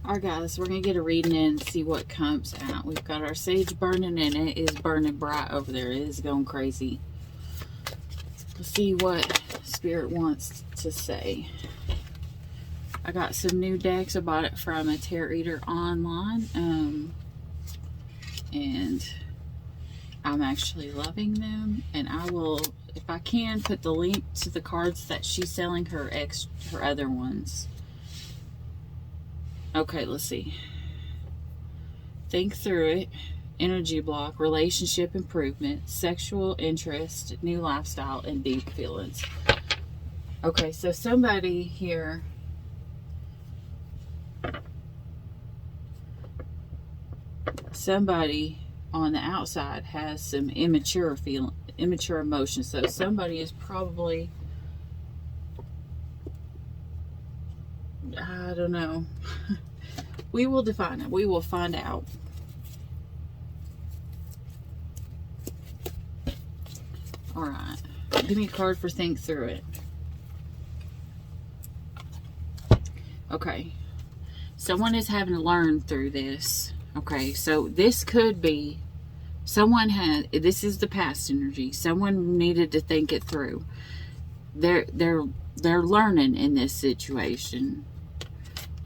Alright guys, we're going to get a reading in and see what comes out. We've got our sage burning and it is burning bright over there. It is going crazy. Let's see what Spirit wants to say. I got some new decks. I bought it from a Tarot Reader online. And I'm actually loving them. And I will, if I can, put the link to the cards that she's selling her other ones. Okay, let's see. Think through it. Energy block, relationship improvement, sexual interest, new lifestyle, and deep feelings. Okay, so somebody here on the outside has some immature emotions. So somebody is probably, I don't know. We will define it. We will find out. All right. Give me a card for think through it. Okay. Someone is having to learn through this. Okay. So this could be this is the past energy. Someone needed to think it through. They're learning in this situation.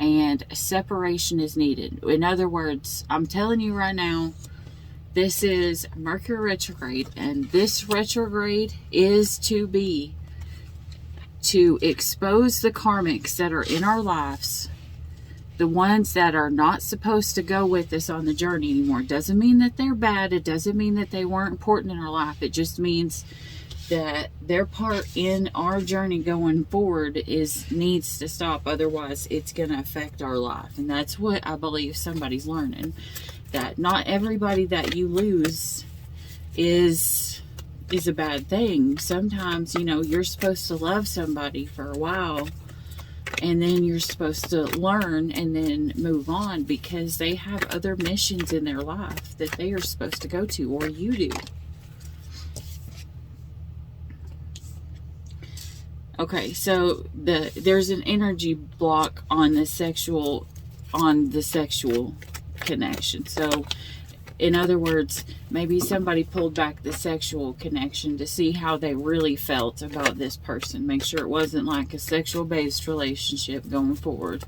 And separation is needed. In other words, I'm telling you right now, this is Mercury retrograde, and this retrograde is to expose the karmics that are in our lives, the ones that are not supposed to go with us on the journey anymore. It doesn't mean that they're bad. It doesn't mean that they weren't important in our life. It just means that their part in our journey going forward needs to stop. Otherwise, it's going to affect our life. And that's what I believe somebody's learning. That not everybody that you lose is a bad thing. Sometimes, you're supposed to love somebody for a while, and then you're supposed to learn and then move on because they have other missions in their life that they are supposed to go to, or you do. Okay, so there's an energy block on the sexual connection. So, in other words, maybe somebody pulled back the sexual connection to see how they really felt about this person. Make sure it wasn't like a sexual-based relationship going forward.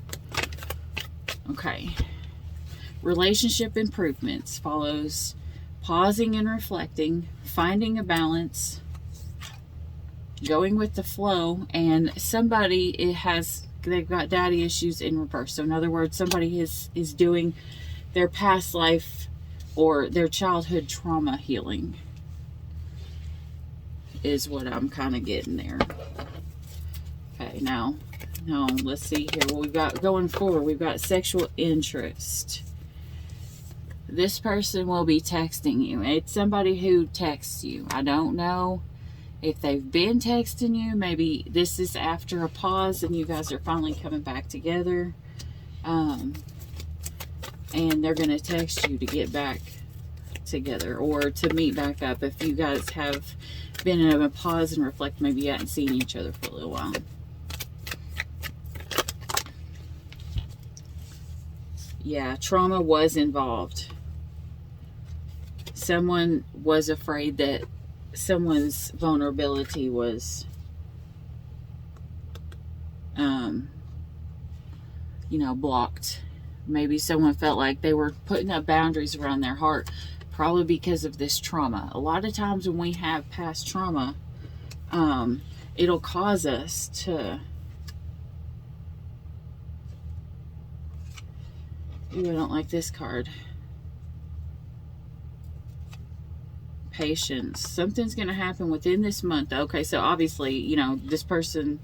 Okay. Relationship improvements follows pausing and reflecting, finding a balance, going with the flow, and they've got daddy issues in reverse. So in other words, somebody is doing their past life or their childhood trauma healing is what I'm kind of getting there. Okay, now let's see here. Well, we've got going forward, we've got sexual interest. This person will be texting you. It's somebody who texts you. I don't know if they've been texting you. Maybe this is after a pause and you guys are finally coming back together. And they're going to text you to get back together or to meet back up. If you guys have been in a pause and reflect, maybe you hadn't seen each other for a little while. Yeah, trauma was involved. Someone was afraid that someone's vulnerability was, blocked. Maybe someone felt like they were putting up boundaries around their heart, probably because of this trauma. A lot of times when we have past trauma, it'll cause us to, ooh, I don't like this card. Patience. Something's going to happen within this month. Okay, so obviously, this person,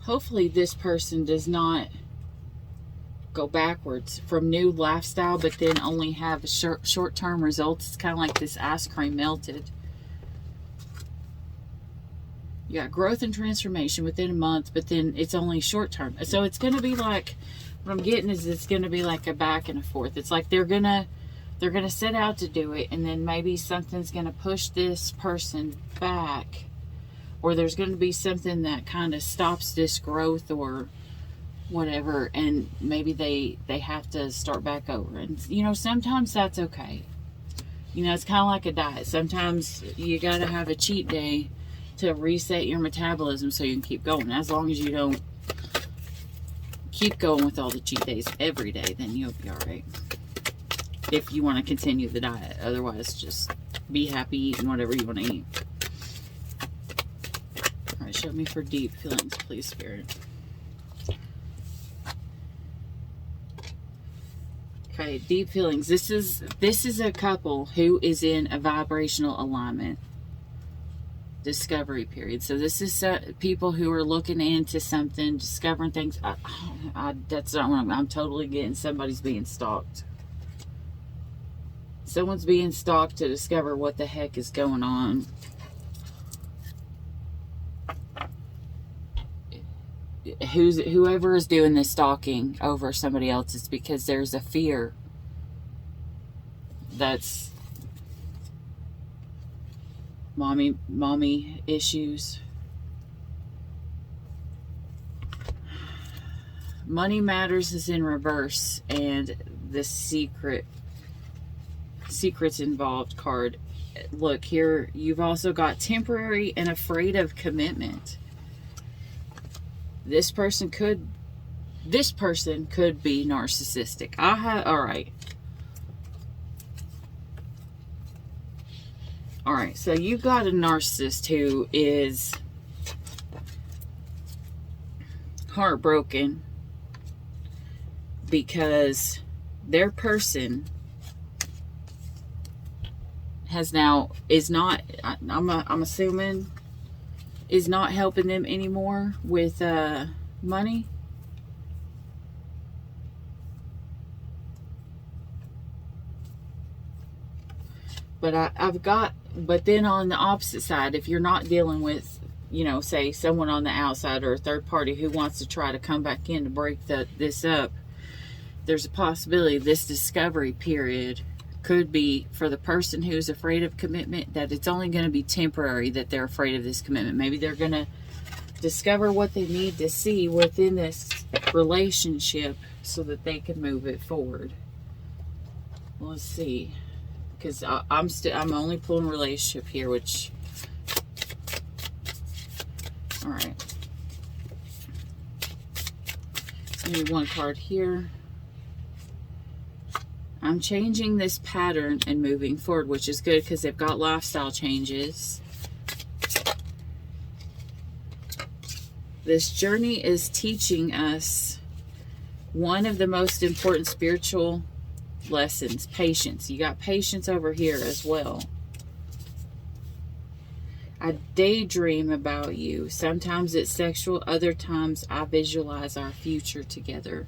hopefully this person does not go backwards from new lifestyle, but then only have short-term results. It's kind of like this ice cream melted. You got growth and transformation within a month, but then it's only short term. So it's going to be like, what I'm getting is it's going to be like a back and a forth. It's like they're going to They're going to set out to do it, and then maybe something's going to push this person back, or there's going to be something that kind of stops this growth or whatever, and maybe they have to start back over. And sometimes that's okay. It's kind of like a diet. Sometimes you got to have a cheat day to reset your metabolism so you can keep going. As long as you don't keep going with all the cheat days every day, then you'll be all right. If you want to continue the diet. Otherwise, just be happy eating whatever you want to eat. All right, show me for deep feelings, please, Spirit. Okay, deep feelings. This is a couple who is in a vibrational alignment. Discovery period. So this is people who are looking into something, discovering things. That's not what I'm totally getting. Somebody's being stalked. Someone's being stalked to discover what the heck is going on. Whoever is doing this stalking over somebody else, it's because there's a fear that's mommy issues. Money Matters is in reverse, and the secret's involved card. Look here, you've also got temporary and afraid of commitment. This person could be narcissistic. All right, so you've got a narcissist who is heartbroken because their person is not helping them anymore with money. But then on the opposite side, if you're not dealing with, say someone on the outside or a third party who wants to try to come back in to break this up, there's a possibility this discovery period could be for the person who's afraid of commitment, that it's only going to be temporary, that they're afraid of this commitment. Maybe they're going to discover what they need to see within this relationship so that they can move it forward. Let's see. Because I'm only pulling relationship here, which, all right. Maybe one card here. I'm changing this pattern and moving forward, which is good because they've got lifestyle changes. This journey is teaching us one of the most important spiritual lessons, patience. You got patience over here as well. I daydream about you. Sometimes it's sexual, other times I visualize our future together.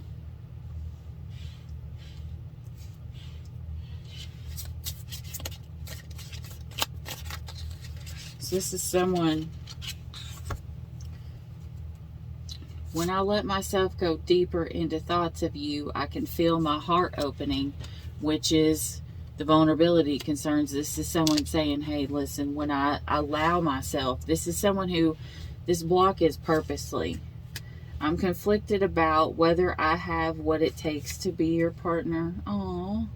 So this is someone, when I let myself go deeper into thoughts of you, I can feel my heart opening, which is the vulnerability concerns. This is someone saying, hey, listen, when I allow myself, this is someone who, this block is purposely. I'm conflicted about whether I have what it takes to be your partner. Aww.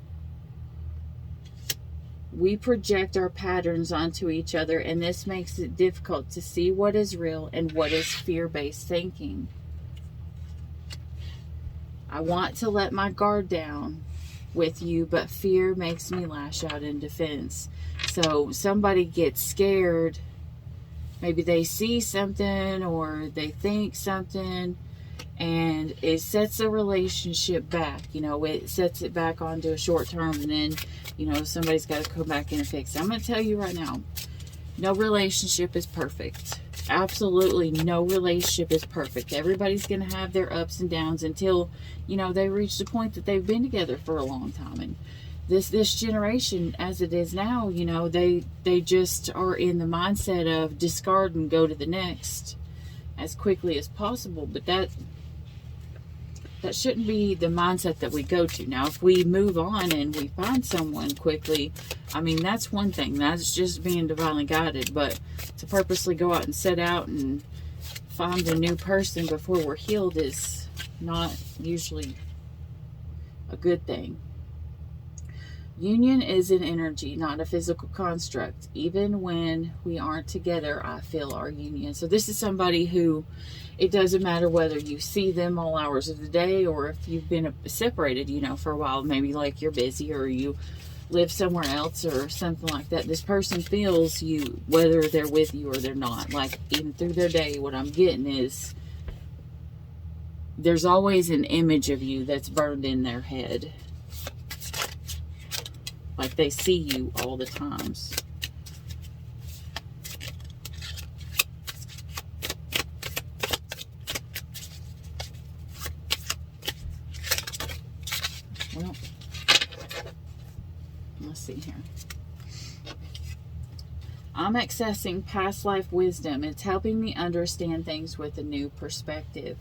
We project our patterns onto each other, and this makes it difficult to see what is real and what is fear-based thinking. I want to let my guard down with you, but fear makes me lash out in defense. So somebody gets scared. Maybe they see something or they think something, and it sets a relationship back. It sets it back onto a short term, and then, somebody's got to come back in and fix it. I'm going to tell you right now, no relationship is perfect. Absolutely no relationship is perfect. Everybody's going to have their ups and downs until, they reach the point that they've been together for a long time. And this generation, as it is now, they just are in the mindset of discard and go to the next as quickly as possible. But that shouldn't be the mindset that we go to. Now, if we move on and we find someone quickly, I mean, that's one thing. That's just being divinely guided. But to purposely go out and set out and find a new person before we're healed is not usually a good thing. Union is an energy, not a physical construct. Even when we aren't together, I feel our union. So this is somebody who, it doesn't matter whether you see them all hours of the day or if you've been separated, you know, for a while, maybe like you're busy or you live somewhere else or something like that. This person feels you whether they're with you or they're not. Like even through their day, what I'm getting is there's always an image of you that's burned in their head. Like they see you all the times. Well, let's see here. I'm accessing past life wisdom. It's helping me understand things with a new perspective.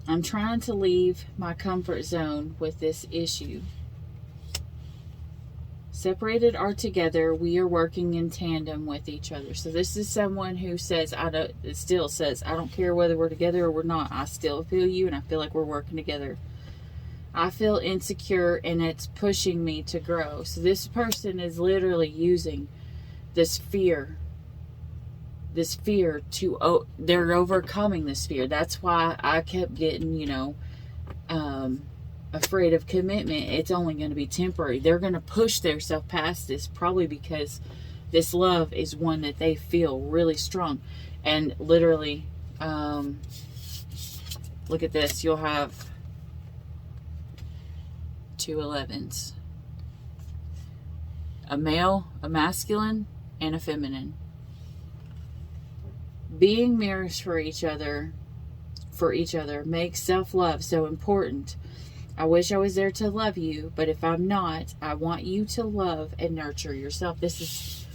I'm trying to leave my comfort zone with this issue. Separated or together, we are working in tandem with each other. So this is someone who says, it still says, I don't care whether we're together or we're not. I still feel you and I feel like we're working together. I feel insecure and it's pushing me to grow. So this person is literally using this fear to, they're overcoming this fear. That's why I kept getting, you know, afraid of commitment. It's only going to be temporary. They're going to push themselves past this, probably because this love is one that they feel really strong. And literally, look at this. You'll have 2 11s. A male, a masculine, and a feminine. Being mirrors for each other makes self-love so important. I wish I was there to love you, but if I'm not, I want you to love and nurture yourself. This is,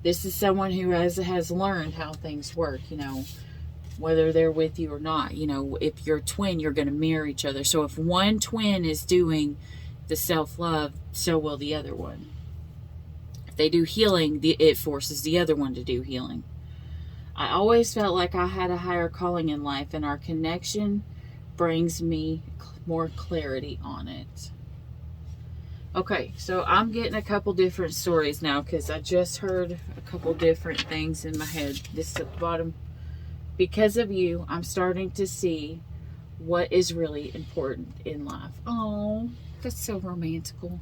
this is someone who has learned how things work, you know, whether they're with you or not. You know, if you're a twin, you're going to mirror each other. So if one twin is doing the self-love, so will the other one. If they do healing, it forces the other one to do healing. I always felt like I had a higher calling in life, and our connection brings me more clarity on it. Okay, so I'm getting a couple different stories now because I just heard a couple different things in my head. This at the bottom. Because of you, I'm starting to see what is really important in life. Oh, that's so romantical.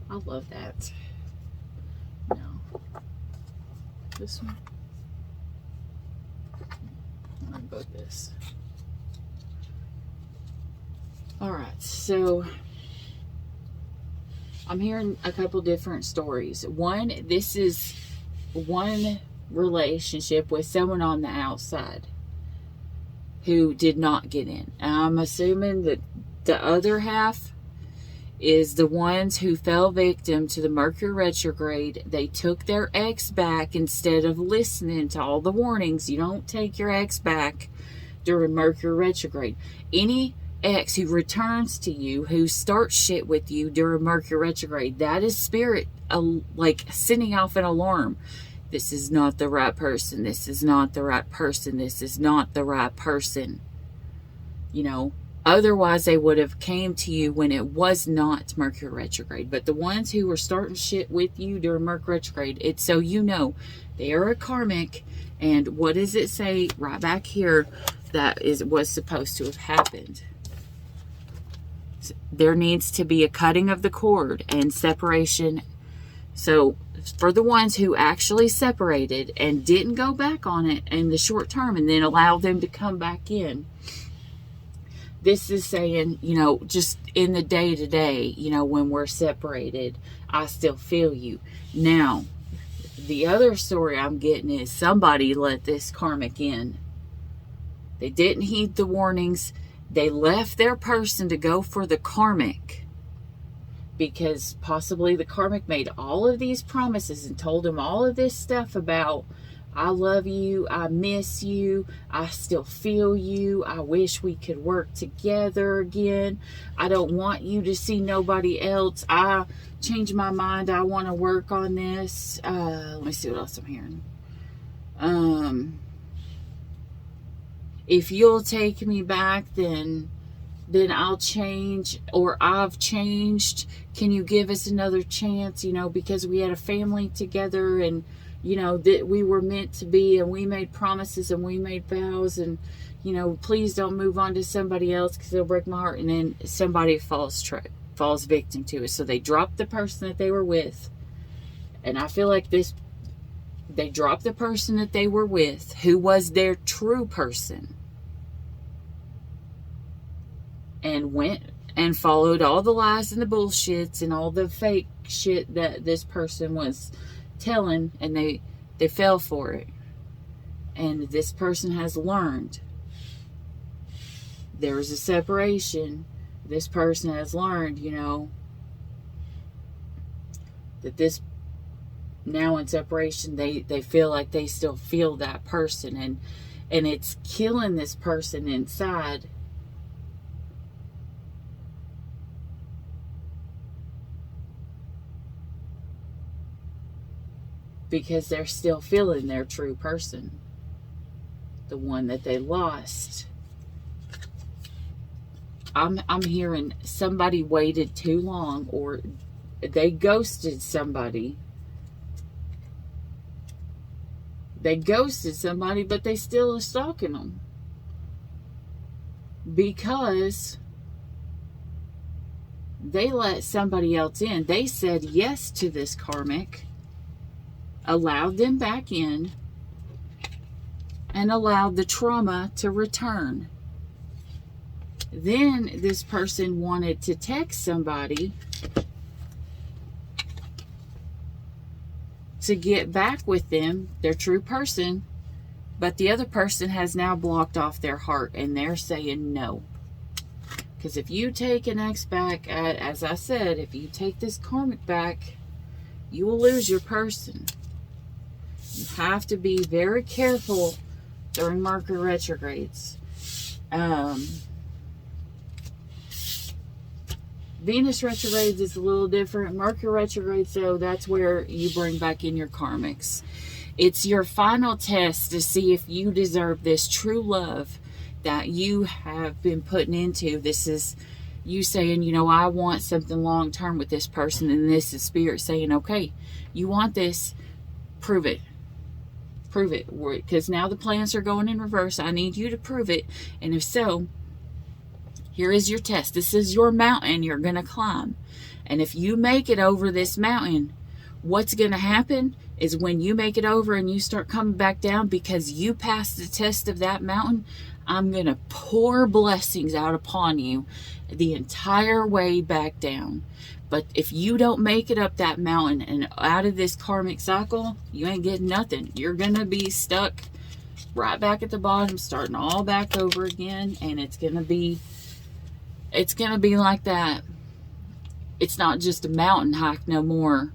I love that. No. This one? I'll go this. Alright, so I'm hearing a couple different stories. One, this is one relationship with someone on the outside who did not get in. And I'm assuming that the other half is the ones who fell victim to the Mercury retrograde. They took their ex back instead of listening to all the warnings. You don't take your ex back during Mercury retrograde. Any ex who returns to you, who starts shit with you during Mercury retrograde, that is spirit like sending off an alarm. This is not the right person. This is not the right person. This is not the right person. You know, otherwise they would have came to you when it was not Mercury retrograde. But the ones who were starting shit with you during Mercury retrograde, it's so you know they are a karmic. And what does it say right back here that was supposed to have happened? There needs to be a cutting of the cord and separation. So for the ones who actually separated and didn't go back on it in the short term and then allow them to come back in, this is saying, you know, just in the day-to-day, you know, when we're separated, I still feel you. Now, the other story I'm getting is somebody let this karmic in. They didn't heed the warnings. They left their person to go for the karmic because possibly the karmic made all of these promises and told him all of this stuff about, I love you, I miss you, I still feel you, I wish we could work together again, I don't want you to see nobody else, I changed my mind, I want to work on this. Let me see what else I'm hearing. If you'll take me back, then I'll change, or I've changed. Can you give us another chance? You know, because we had a family together, and you know that we were meant to be, and we made promises and we made vows, and you know, please don't move on to somebody else because it'll break my heart. And then somebody falls victim to it. So they dropped the person that they were with, and I feel like they dropped the person that they were with, who was their true person, and went and followed all the lies and the bullshits and all the fake shit that this person was telling, and they fell for it. And this person has learned. There's a separation. This person has learned, you know, that this, now in separation, they feel like they still feel that person, and it's killing this person inside. Because they're still feeling their true person, the one that they lost. I'm hearing somebody waited too long, or they ghosted somebody. They ghosted somebody, but they still are stalking them. Because they let somebody else in. They said yes to this karmic, allowed them back in, and allowed the trauma to return. Then this person wanted to text somebody to get back with them, their true person, but the other person has now blocked off their heart, and they're saying no. Because if you take an ex back, as I said, if you take this karmic back, you will lose your person. You have to be very careful during Mercury retrogrades. Venus retrogrades is a little different. Mercury retrogrades, though, that's where you bring back in your karmics. It's your final test to see if you deserve this true love that you have been putting into. This is you saying, you know, I want something long term with this person, and this is spirit saying, okay, you want this, prove it. Prove it, because now the plans are going in reverse. I need you to prove it. And if so, here is your test. This is your mountain you're going to climb. And if you make it over this mountain, what's going to happen is when you make it over and you start coming back down because you passed the test of that mountain, I'm going to pour blessings out upon you the entire way back down. But if you don't make it up that mountain and out of this karmic cycle, you ain't getting nothing. You're going to be stuck right back at the bottom, starting all back over again. And it's going to be like that. It's not just a mountain hike no more,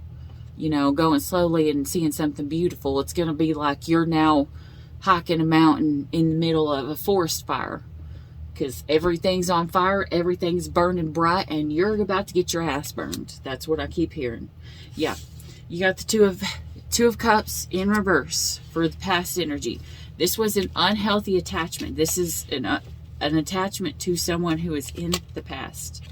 you know, going slowly and seeing something beautiful. It's going to be like you're now hiking a mountain in the middle of a forest fire. Because everything's on fire, everything's burning bright, and you're about to get your ass burned. That's what I keep hearing. Yeah, you got the two of Cups in reverse for the past energy. This was an unhealthy attachment. This is an attachment to someone who is in the past.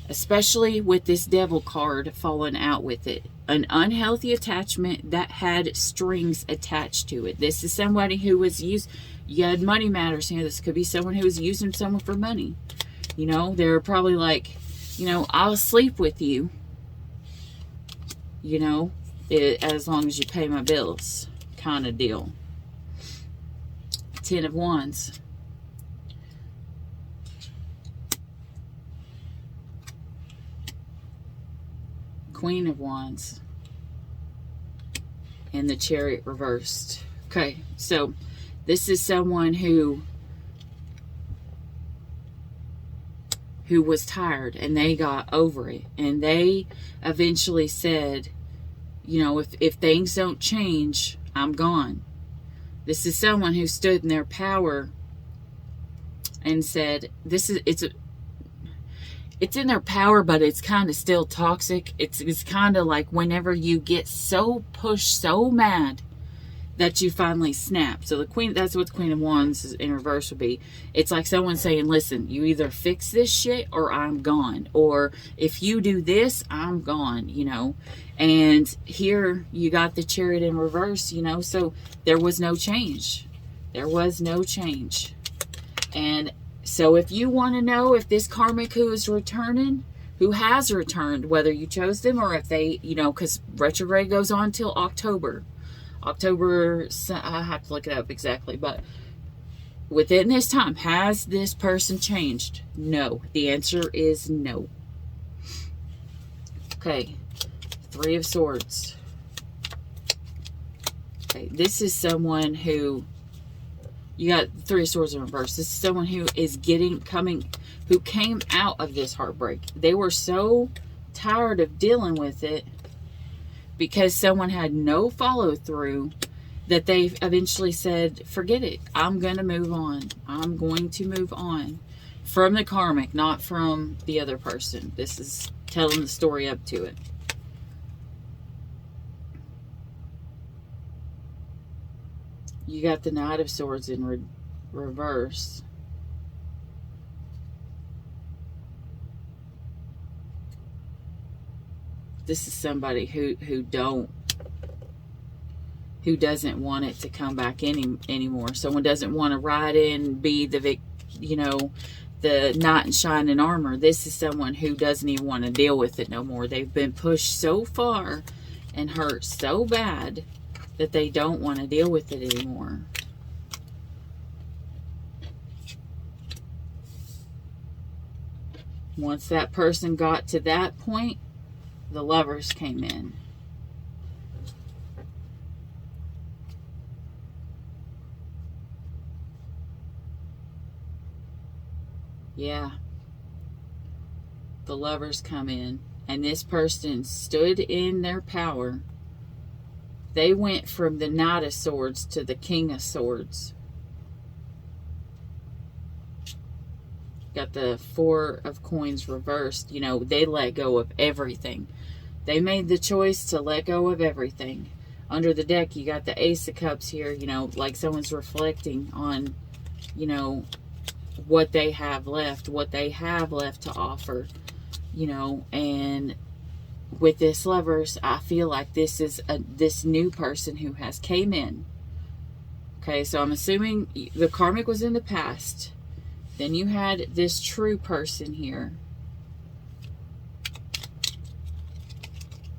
Especially with this Devil card falling out with it. An unhealthy attachment that had strings attached to it. This is somebody who was used... You had money matters here. This could be someone who was using someone for money. You know, they're probably like, you know, I'll sleep with you. You know, as long as you pay my bills, kind of deal. 10 of Wands. Queen of Wands. And the Chariot reversed. Okay, so... this is someone who who was tired, and they got over it, and they eventually said, you know, if things don't change, I'm gone. This is someone who stood in their power and said, it's in their power, but it's kind of still toxic. It's kind of like whenever you get so pushed, so mad that you finally snap. So the Queen, that's what the Queen of Wands in reverse would be. It's like someone saying, listen, you either fix this shit or I'm gone. Or if you do this, I'm gone, you know. And here you got the Chariot in reverse, you know. So there was no change. There was no change. And so if you want to know if this karmic who is returning, who has returned, whether you chose them or if they, you know, because retrograde goes on till October, I have to look it up exactly, but within this time, has this person changed? No. The answer is no. Okay. Three of Swords. Okay. This is someone who, you got Three of Swords in reverse. This is someone who is who came out of this heartbreak. They were so tired of dealing with it because someone had no follow through that they eventually said, forget it. I'm going to move on. I'm going to move on from the karmic, not from the other person. This is telling the story up to it. You got the Knight of Swords in reverse. This is somebody who doesn't want it to come back anymore. Someone doesn't want to ride in, be the the knight in shining armor. This is someone who doesn't even want to deal with it no more. They've been pushed so far and hurt so bad that they don't want to deal with it anymore. Once that person got to that point, the Lovers came in. Yeah. The Lovers come in, and this person stood in their power. They went from the Knight of Swords to the King of Swords. Got the Four of Coins reversed. You know, they let go of everything. They made the choice to let go of everything. Under the deck, you got the Ace of Cups here, you know, like someone's reflecting on, you know, what they have left to offer, you know. And with this Lovers, I feel like this is this new person who has came in. Okay, so I'm assuming the karmic was in the past. Then you had this true person here.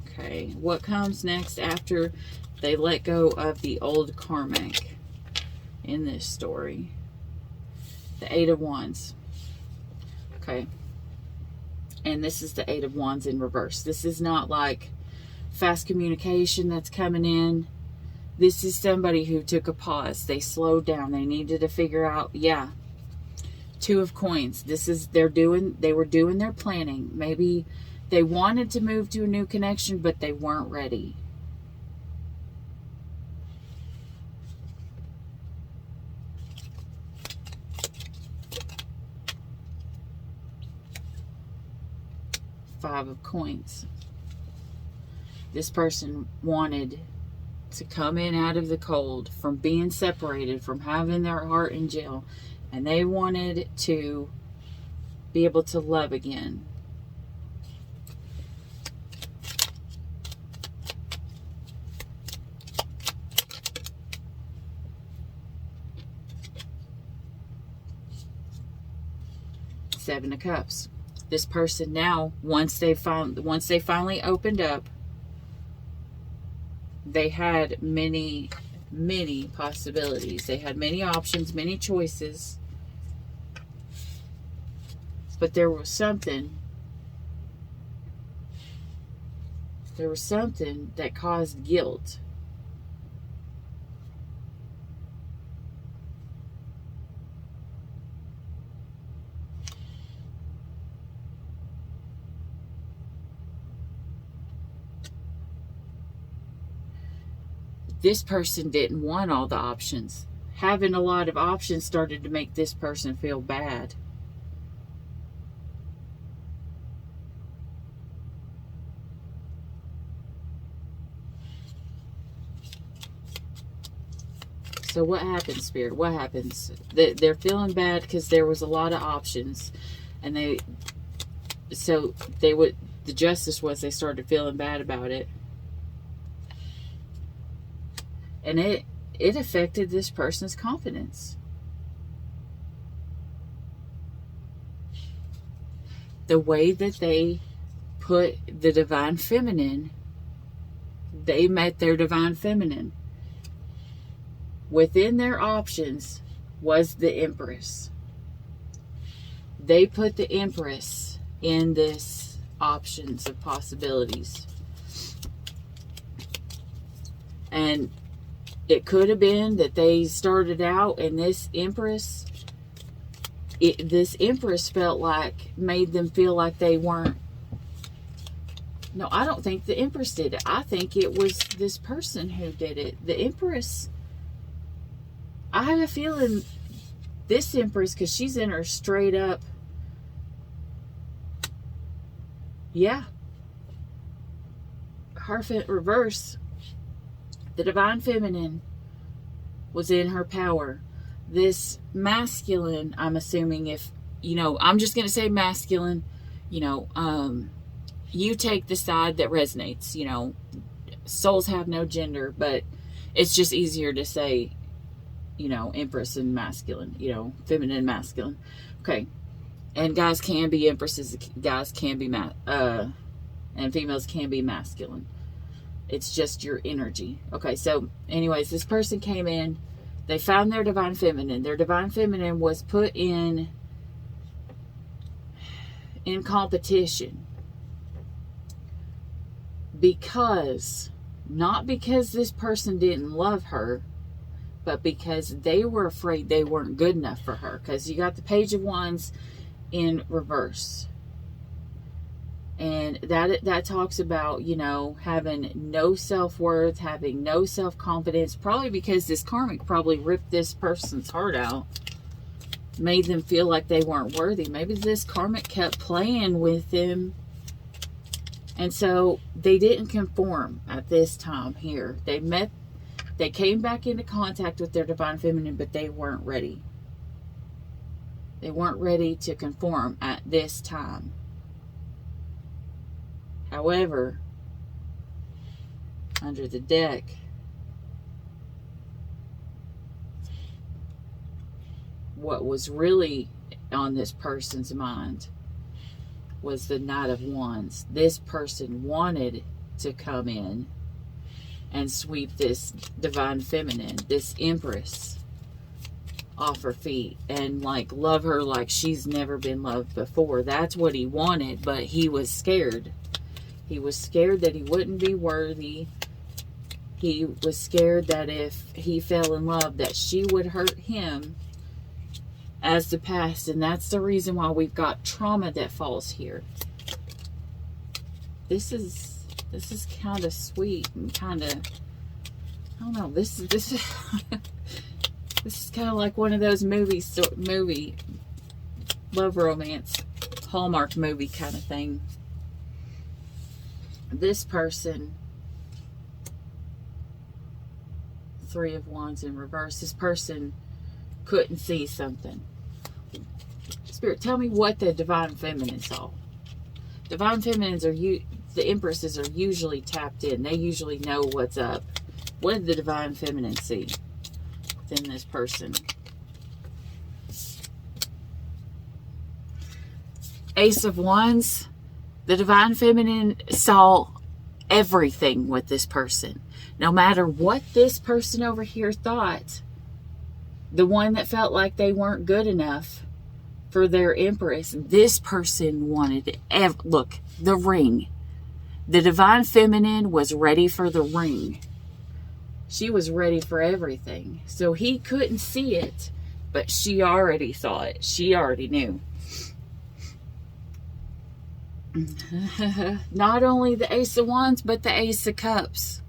Okay, what comes next after they let go of the old karmic in this story? The Eight of Wands. Okay. And this is the Eight of Wands in reverse. This is not like fast communication that's coming in. This is somebody who took a pause. They slowed down. They needed to figure out, yeah. Two of Coins. This is, they were doing their planning. Maybe they wanted to move to a new connection, but they weren't ready. Five of Coins. This person wanted to come in out of the cold, from being separated, from having their heart in jail, and they wanted to be able to love again. Seven of Cups. This person now, once they finally opened up, they had many possibilities. They had many options, many choices. But there was something that caused guilt. this person didn't want all the options. Having a lot of options started to make this person feel bad. So what happens, Spirit? What happens? They're feeling bad because there was a lot of options, and the justice was they started feeling bad about it, and it affected this person's confidence. The way that they put the divine feminine, they met their divine feminine. Within their options was the Empress. They put the Empress in this options of possibilities. And it could have been that they started out and this Empress felt like, made them feel like they weren't. No, I don't think the Empress did it. I think it was this person who did it. The Empress, I have a feeling this Empress, because she's in her straight up, yeah, Hierophant reverse, the divine feminine was in her power. This masculine, I'm assuming, if, I'm just going to say masculine, you take the side that resonates, souls have no gender, but it's just easier to say, Empress and masculine, feminine and masculine. Okay. And guys can be Empresses, guys can be, and females can be masculine. It's just your energy. Okay. So anyways, this person came in, they found their divine feminine. Their divine feminine was put in competition not because this person didn't love her, but because they were afraid they weren't good enough for her. Because you got the Page of Wands in reverse. And that talks about, having no self-worth, having no self-confidence. Probably because this karmic probably ripped this person's heart out. Made them feel like they weren't worthy. Maybe this karmic kept playing with them. And so they didn't conform at this time here. They came back into contact with their divine feminine, but they weren't ready. They weren't ready to conform at this time. However, under the deck, what was really on this person's mind was the Knight of Wands. This person wanted to come in and sweep this divine feminine, this Empress, off her feet and love her like she's never been loved before. That's what he wanted, but he was scared. He was scared that he wouldn't be worthy. He was scared that if he fell in love, that she would hurt him as the past. And that's the reason why we've got trauma that falls here. This is kind of sweet and kind of, I don't know, this is this is kind of like one of those movie love romance Hallmark movie kind of thing. This person, Three of Wands in reverse, this person couldn't see something. Spirit, tell me what the divine feminine saw. Divine feminines the Empresses are usually tapped in. They usually know what's up. What did the divine feminine see within this person? Ace of Wands. The divine feminine saw everything with this person. No matter what this person over here thought, the one that felt like they weren't good enough for their Empress, this person wanted look, the ring. The divine feminine was ready for the ring. She was ready for everything. So he couldn't see it, but she already saw it. She already knew. Not only the Ace of Wands, but the Ace of Cups.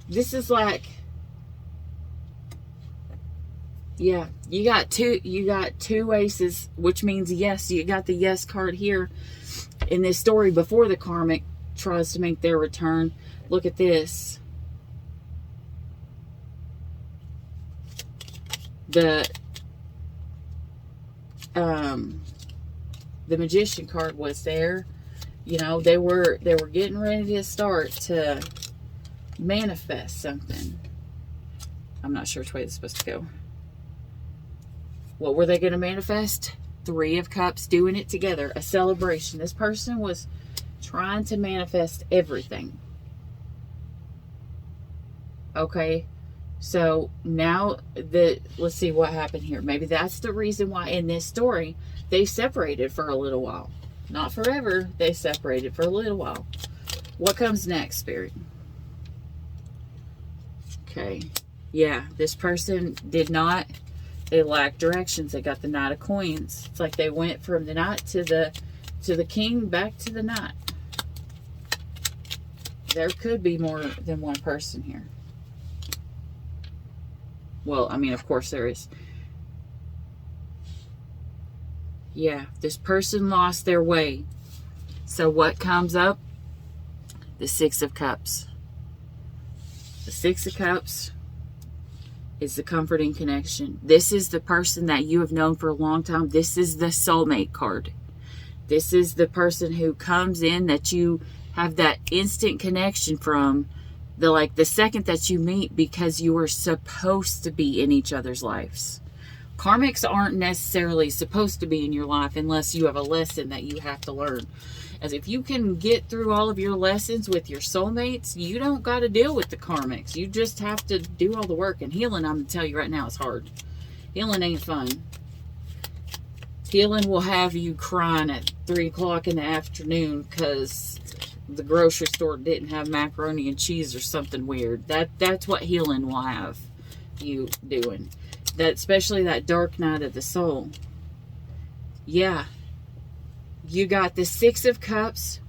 This is like, yeah, you got two aces, which means yes. You got the yes card here in this story before the karmic tries to make their return. Look at this. The Magician card was there. You know, they were getting ready to start to manifest something. I'm not sure which way it's supposed to go. What were they going to manifest? 3 of Cups, doing it together, a celebration. This person was trying to manifest everything. Okay, so now let's see what happened here. Maybe that's the reason why in this story they separated for a little while. Not forever, they separated for a little while. What comes next, Spirit? Okay, yeah, this person did not. They lack directions. They got the Knight of Coins. It's like they went from the Knight to the King, back to the Knight. There could be more than one person here. Well, I mean, of course there is. Yeah, this person lost their way. So what comes up? The 6 of Cups. The 6 of Cups is the comforting connection. This is the person that you have known for a long time. This is the soulmate card. This is the person who comes in that you have that instant connection from, the second that you meet, because you are supposed to be in each other's lives. Karmics aren't necessarily supposed to be in your life unless you have a lesson that you have to learn. As if you can get through all of your lessons with your soulmates, you don't got to deal with the karmics. You just have to do all the work. And healing, I'm going to tell you right now, is hard. Healing ain't fun. Healing will have you crying at 3 o'clock in the afternoon because the grocery store didn't have macaroni and cheese or something weird. That's what healing will have you doing. That, especially that dark night of the soul. Yeah. You got the 6 of Cups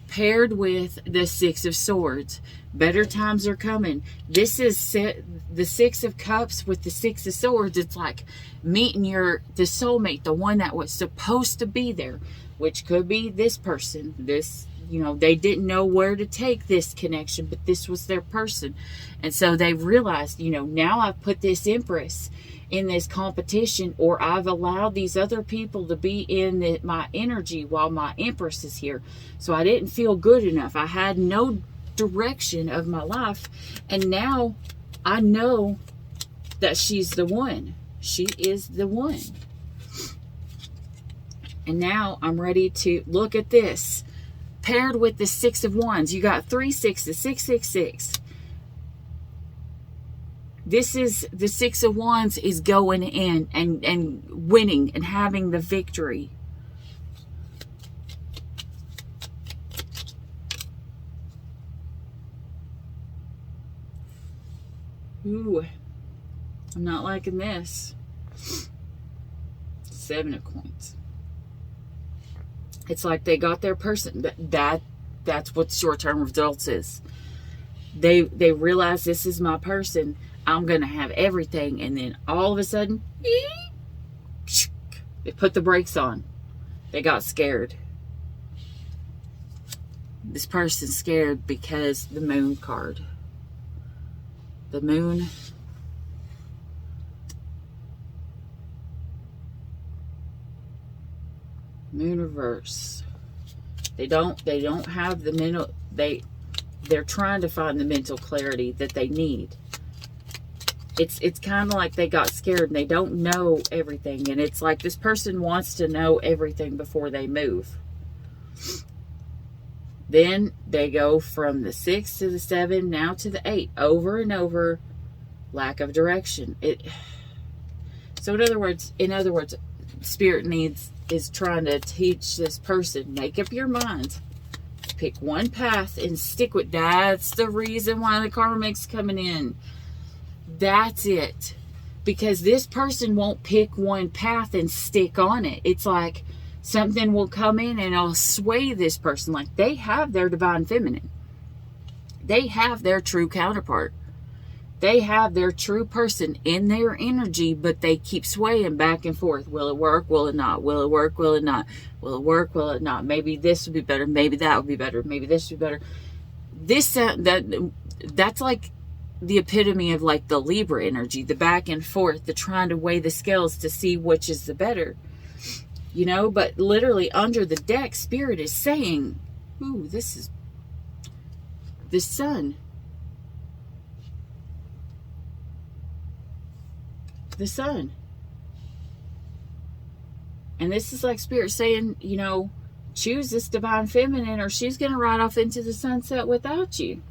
paired with the 6 of Swords. Better times are coming. This is the 6 of Cups with the 6 of Swords. It's like meeting the soulmate, the one that was supposed to be there, which could be this person. This, they didn't know where to take this connection, but this was their person. And so they realized, now I've put this Empress in this competition, or I've allowed these other people to be in my energy while my Empress is here. So I didn't feel good enough. I had no direction of my life. And now I know that she's the one. She is the one. And now I'm ready to look at this. Paired with the 6 of Wands, you got 3 6s, 6 6 6. This is the 6 of Wands is going in and winning and having the victory. Ooh, I'm not liking this. 7 of Coins. It's like they got their person. That's what short-term results is. They realize this is my person. I'm going to have everything. And then all of a sudden, they put the brakes on. They got scared. This person's scared because the Moon card. The Moon. Moon reverse. They don't have the mental, they're trying to find the mental clarity that they need. It's kind of like they got scared and they don't know everything. And it's like this person wants to know everything before they move. Then they go from the 6 to the 7, now to the 8. Over and over, lack of direction. So in other words, Spirit is trying to teach this person, make up your mind. Pick one path and stick with. That's the reason why the karmic's coming in. That's it. Because this person won't pick one path and stick on it. It's like something will come in and it'll sway this person. Like they have their divine feminine. they have their true counterpart. They have their true person in their energy, but they keep swaying back and forth. Will it work? Will it not? Will it work? Will it not? Will it work? Will it not? Maybe this would be better. Maybe that would be better. Maybe this would be better. That's like the epitome of like the Libra energy, the back and forth, the trying to weigh the scales to see which is the better. You know, but literally under the deck, Spirit is saying, ooh, this is the Sun. The Sun. And this is like Spirit saying, you know, choose this divine feminine or she's going to ride off into the sunset without you.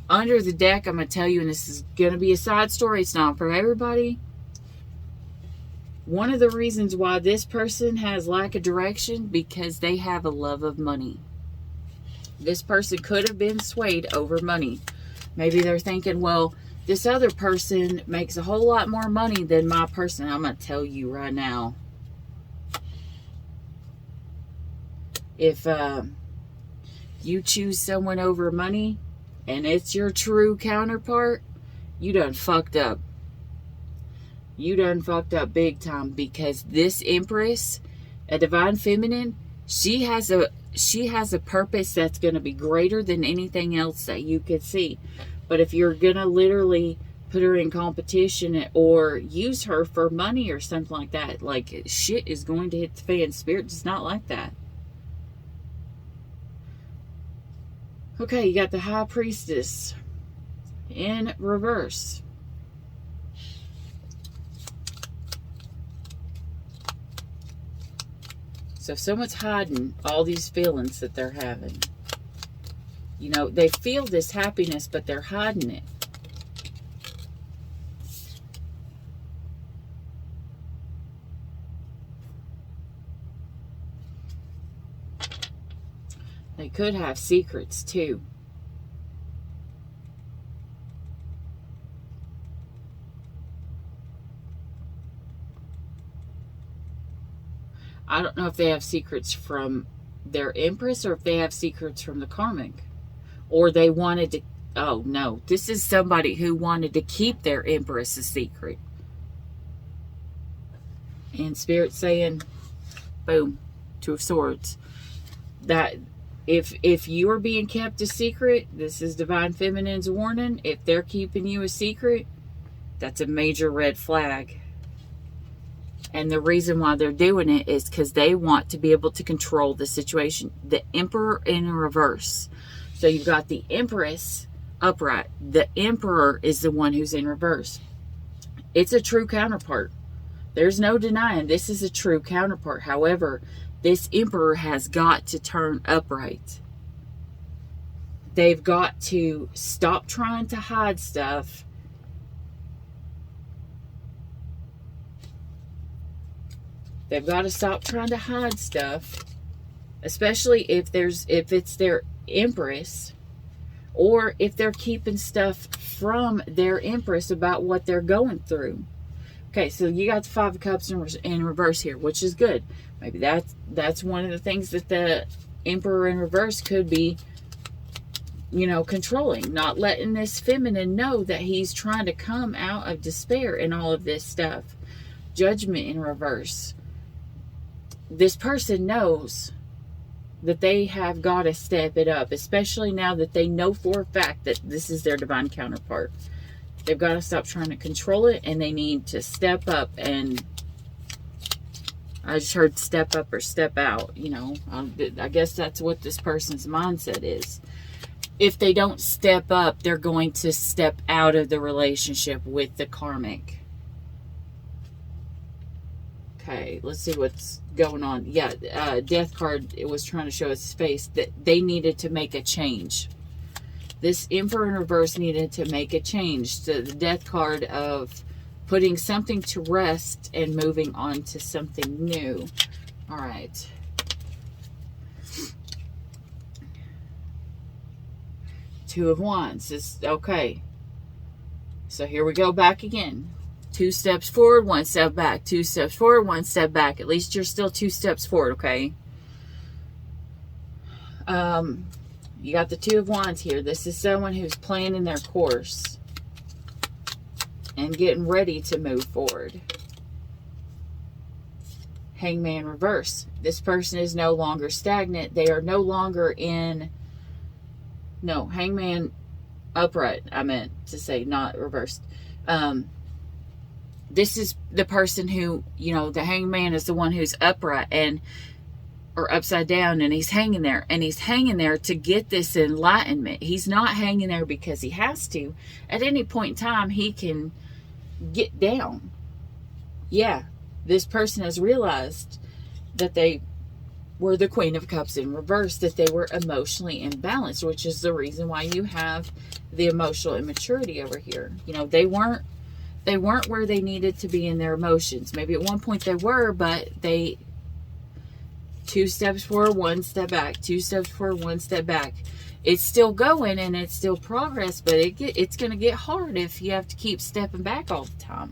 Under the deck, I'm going to tell you, and this is going to be a side story, it's not for everybody. One of the reasons why this person has lack of direction, because they have a love of money. This person could have been swayed over money. Maybe they're thinking, well, this other person makes a whole lot more money than my person. I'm going to tell you right now. If you choose someone over money, and it's your true counterpart, you done fucked up. You done fucked up big time, because this Empress, a divine feminine, she has a purpose that's going to be greater than anything else that you could see. But if you're going to literally put her in competition or use her for money or something like that, like shit is going to hit the fan. Spirit does not like that. Okay, you got the High Priestess in reverse. So someone's hiding all these feelings that they're having. You know, they feel this happiness, but they're hiding it. They could have secrets too. I don't know if they have secrets from their Empress or if they have secrets from the karmic. Or they wanted to... Oh, no. This is somebody who wanted to keep their Empress a secret. And Spirit saying, boom, Two of Swords. That if you are being kept a secret, this is Divine Feminine's warning. If they're keeping you a secret, that's a major red flag. And the reason why they're doing it is because they want to be able to control the situation. The Emperor in reverse. So you've got the Empress upright. The Emperor is the one who's in reverse. It's a true counterpart. There's no denying this is a true counterpart. However, this Emperor has got to turn upright. They've got to stop trying to hide stuff. They've got to stop trying to hide stuff, especially if it's their Empress, or if they're keeping stuff from their Empress about what they're going through. Okay, so you got the Five of Cups in reverse here, which is good. Maybe that's one of the things that the Emperor in reverse could be, you know, controlling, not letting this feminine know that he's trying to come out of despair and all of this stuff. Judgment in reverse. This person knows that they have got to step it up, especially now that they know for a fact that this is their divine counterpart. They've got to stop trying to control it, and they need to step up. And I just heard step up or step out, you know. I guess that's what this person's mindset is. If they don't step up, they're going to step out of the relationship with the karmic. Okay, let's see what's going on. Yeah, Death card, it was trying to show its face that they needed to make a change. This Emperor in reverse needed to make a change. So the Death card of putting something to rest and moving on to something new. All right. Two of Wands. Okay. So here we go back again. 2 steps forward, 1 step back. 2 steps forward, 1 step back. At least you're still 2 steps forward, okay? You got the 2 of Wands here. This is someone who's planning their course and getting ready to move forward. Hangman reverse. This person is no longer stagnant. They are no longer in... No, Hangman upright, I meant to say, not reversed. This is the person who, you know, the Hangman is the one who's upright and or upside down, and he's hanging there, and he's hanging there to get this enlightenment. He's not hanging there because he has to. At any point in time, he can get down. Yeah, this person has realized that they were the Queen of Cups in reverse, that they were emotionally imbalanced, which is the reason why you have the emotional immaturity over here. You know, they weren't where they needed to be in their emotions. Maybe at one point they were, but they 2 steps forward, 1 step back. 2 steps forward, 1 step back. It's still going and it's still progress, but it's going to get hard if you have to keep stepping back all the time.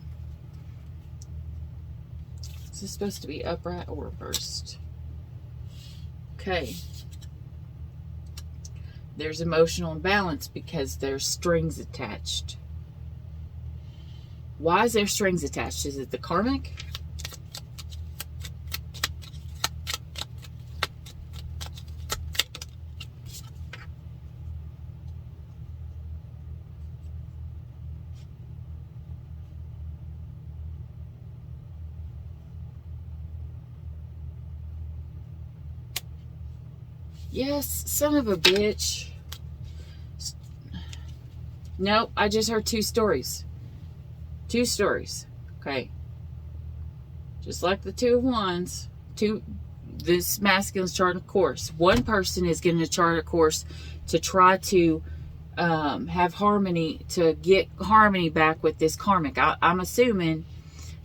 Is this supposed to be upright or reversed? Okay. There's emotional imbalance because there's strings attached. Why is there strings attached? Is it the karmic? Yes, son of a bitch. Nope, I just heard 2 stories. 2 stories. Okay. Just like the 2 of Wands. This masculine's charting a course. One person is going to chart a course to try to have harmony, to get harmony back with this karmic. I'm assuming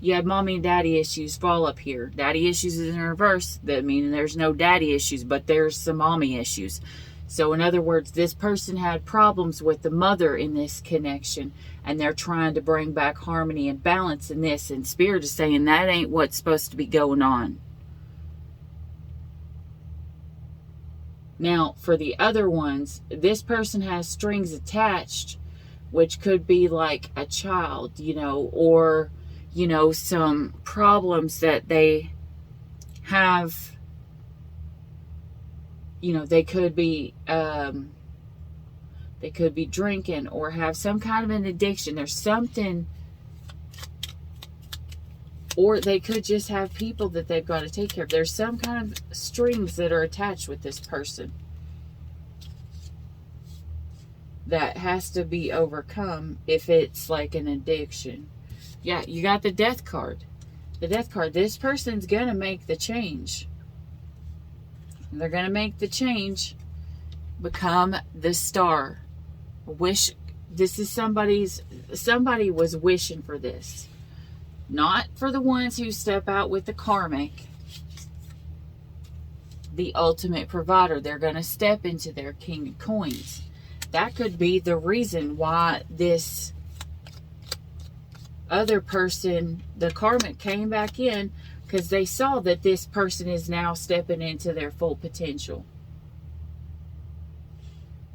you had mommy and daddy issues fall up here. Daddy issues is in reverse. That means there's no daddy issues, but there's some mommy issues. So in other words, this person had problems with the mother in this connection, and they're trying to bring back harmony and balance in this, and Spirit is saying that ain't what's supposed to be going on. Now, for the other ones, this person has strings attached, which could be like a child, you know, or, you know, some problems that they have. You know, they could be drinking or have some kind of an addiction. There's something, or they could just have people that they've got to take care of. There's some kind of strings that are attached with this person that has to be overcome if it's like an addiction. Yeah, you got the Death card. The Death card. This person's going to make the change. They're going to make the change, become the Star. Wish, this is somebody was wishing for this. Not for the ones who step out with the karmic, the ultimate provider. They're going to step into their King of Coins. That could be the reason why this other person, the karmic, came back in, because they saw that this person is now stepping into their full potential.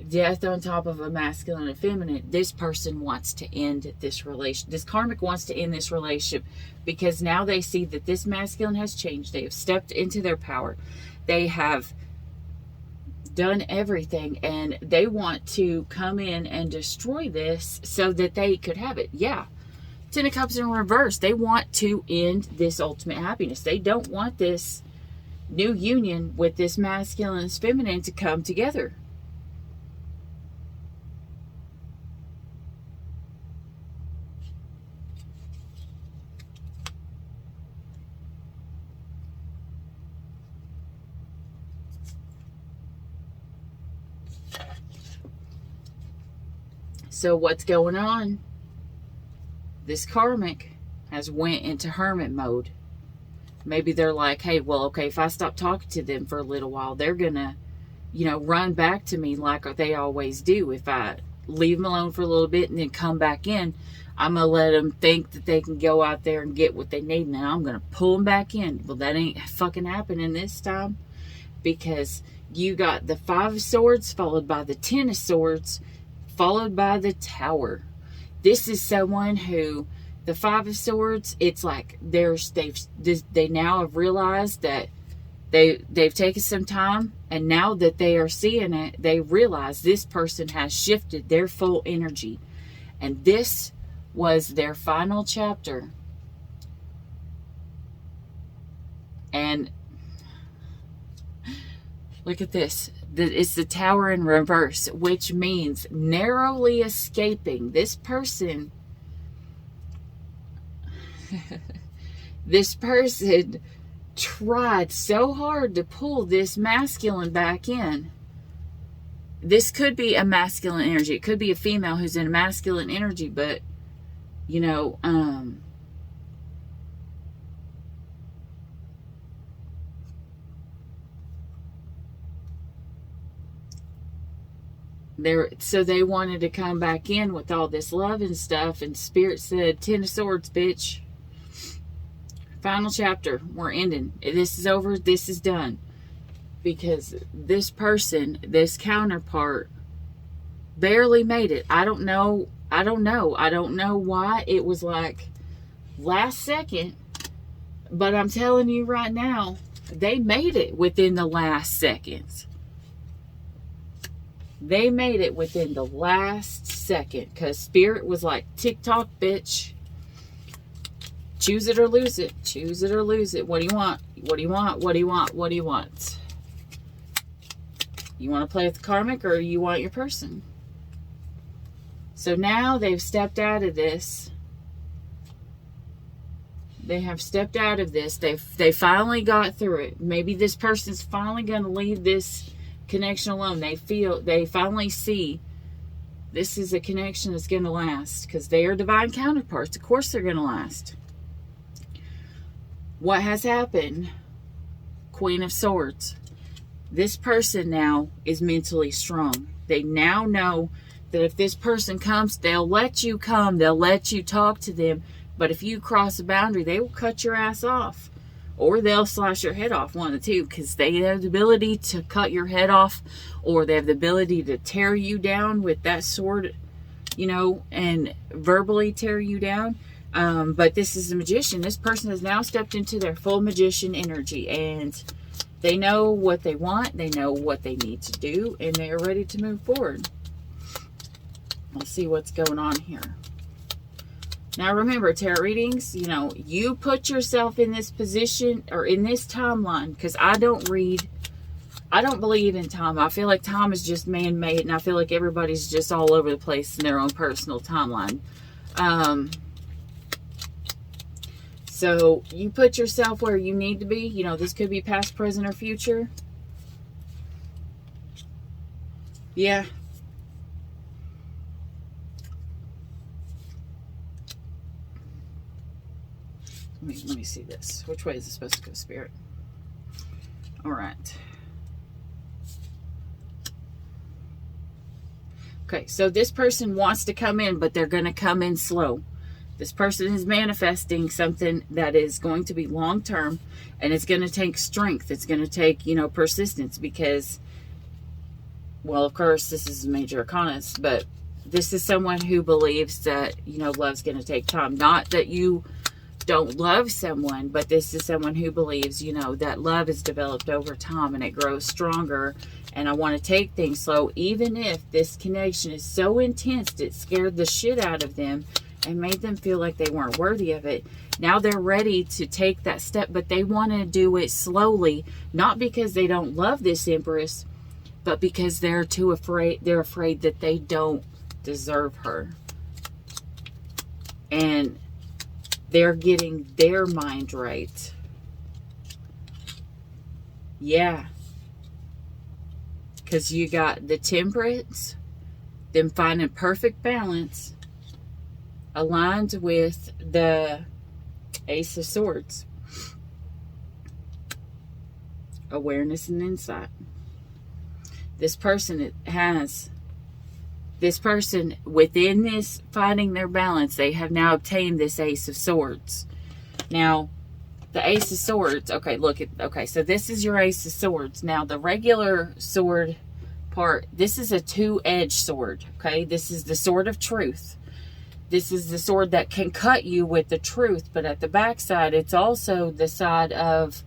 Death on top of a masculine and feminine. This person wants to end this relation. This karmic wants to end this relationship because now they see that this masculine has changed. They have stepped into their power. They have done everything, and they want to come in and destroy this so that they could have it. Yeah. 10 of Cups in reverse. They want to end this ultimate happiness. They don't want this new union with this masculine and feminine to come together. So what's going on? This karmic has went into hermit mode. Maybe they're like, hey, well, okay, if I stop talking to them for a little while, they're going to, you know, run back to me like they always do if I leave them alone for a little bit and then come back in. I'm going to let them think that they can go out there and get what they need. Now I'm going to pull them back in. Well, that ain't fucking happening this time, because you got the 5 of Swords followed by the 10 of Swords followed by the Tower. This is someone who, the 5 of Swords, it's like they now have realized that they've taken some time, and now that they are seeing it, they realize this person has shifted their full energy, and this was their final chapter. And look at this. It's the Tower in reverse, which means narrowly escaping. This person tried so hard to pull this masculine back in. This could be a masculine energy. It could be a female who's in a masculine energy, but you know, so they wanted to come back in with all this love and stuff, and Spirit said, 10 of Swords, bitch. Final chapter. We're ending. This is over. This is done. Because this person, this counterpart, barely made it. I don't know why it was like last second, but I'm telling you right now, they made it within the last seconds. They made it within the last second, because Spirit was like, TikTok, bitch. Choose it or lose it. Choose it or lose it. What do you want? What do you want? What do you want? What do you want? You want to play with the karmic, or you want your person? So now they've stepped out of this. They have stepped out of this. They finally got through it. Maybe this person's finally going to leave this connection alone. They finally see this is a connection that's going to last, because they are divine counterparts. Of course they're going to last. What has happened? Queen of Swords. This person now is mentally strong. They now know that if this person comes, they'll let you come. They'll let you talk to them. But if you cross a boundary, they will cut your ass off. Or they'll slash your head off, one of the two. Because they have the ability to cut your head off. Or they have the ability to tear you down with that sword, you know, and verbally tear you down. But this is a magician. This person has now stepped into their full magician energy. And they know what they want. They know what they need to do. And they are ready to move forward. Let's see what's going on here. Now remember, tarot readings, you know, you put yourself in this position or in this timeline, because I don't believe in time. I feel like time is just man-made, and I feel like everybody's just all over the place in their own personal timeline. So you put yourself where you need to be. You know, this could be past, present, or future. Yeah. Let me see this. Which way is it supposed to go, Spirit? All right. Okay, so this person wants to come in, but they're going to come in slow. This person is manifesting something that is going to be long-term, and it's going to take strength. It's going to take, you know, persistence, because, well, of course, this is a major arcanist, but this is someone who believes that, you know, love's going to take time. Not that you don't love someone, but this is someone who believes, you know, that love is developed over time and it grows stronger, and I want to take things slow, even if this connection is so intense it scared the shit out of them and made them feel like they weren't worthy of it. Now they're ready to take that step, but they want to do it slowly, not because they don't love this Empress, but because they're afraid that they don't deserve her. And they're getting their mind right. Yeah. Because you got the Temperance, them finding perfect balance, aligned with the Ace of Swords. Awareness and insight. This person has this person, within this finding their balance, they have now obtained this Ace of Swords. Now, the Ace of Swords, so this is your Ace of Swords. Now, the regular sword part, this is a two-edged sword, okay? This is the sword of truth. This is the sword that can cut you with the truth, but at the backside, it's also the side of,